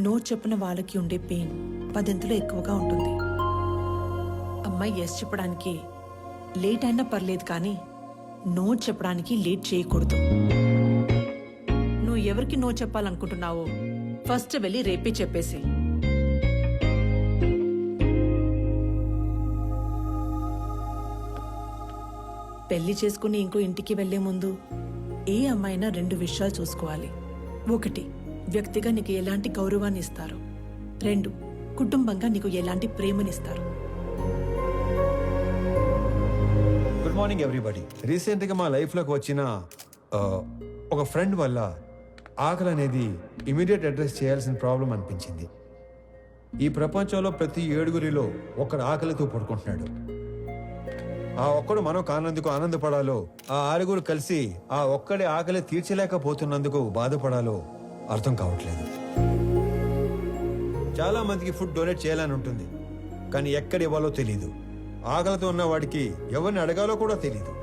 No చెప్పిన వాళ్ళకి ఉండే పెయిన్ 10 ఎక్కువగా ఉంటుంది. అమ్మాయి ఎస్ చెప్పడానికి లేట్ అయినా పర్లేదు, కానీ నో చెప్పడానికి లేట్ చేయకూడదు. నువ్వు ఎవరికి నో చెప్పాలనుకుంటున్నావో ఫస్ట్ వెళ్ళి రేపే చెప్పేసి. పెళ్లి చేసుకుని ఇంకో ఇంటికి వెళ్లే ముందు ఏ అమ్మాయినా 2 విషయాలు చూసుకోవాలి. 1, వ్యక్తిగా నీకు ఎలాంటి గౌరవాన్ని ఇస్తారు. 2, కుటుంబంగా నీకు ఎలాంటి ప్రేమనిస్తారు. Good morning everybody. రీసెంట్గా మా లైఫ్లోకి వచ్చిన ఒక ఫ్రెండ్ వల్ల ఆకలి అనేది ఇమీడియట్ అడ్రస్ చేయాల్సిన ప్రాబ్లం అనిపించింది. ఈ ప్రపంచంలో ప్రతి 7గురిలో ఒకడు ఆకలితో పడుకుంటున్నాడు. ఆ ఒక్కడు మనం కానందుకు ఆనందపడాలో, ఆ 6గురు కలిసి ఆ ఒక్కడి ఆకలి తీర్చలేకపోతున్నందుకు బాధపడాలో అర్థం కావట్లేదు. చాలా మందికి ఫుడ్ డొనేట్ చేయాలని ఉంటుంది, కానీ ఎక్కడ ఇవ్వాలో తెలీదు. ఆకలితో ఉన్న వాడికి ఎవరిని అడగాలో కూడా తెలీదు.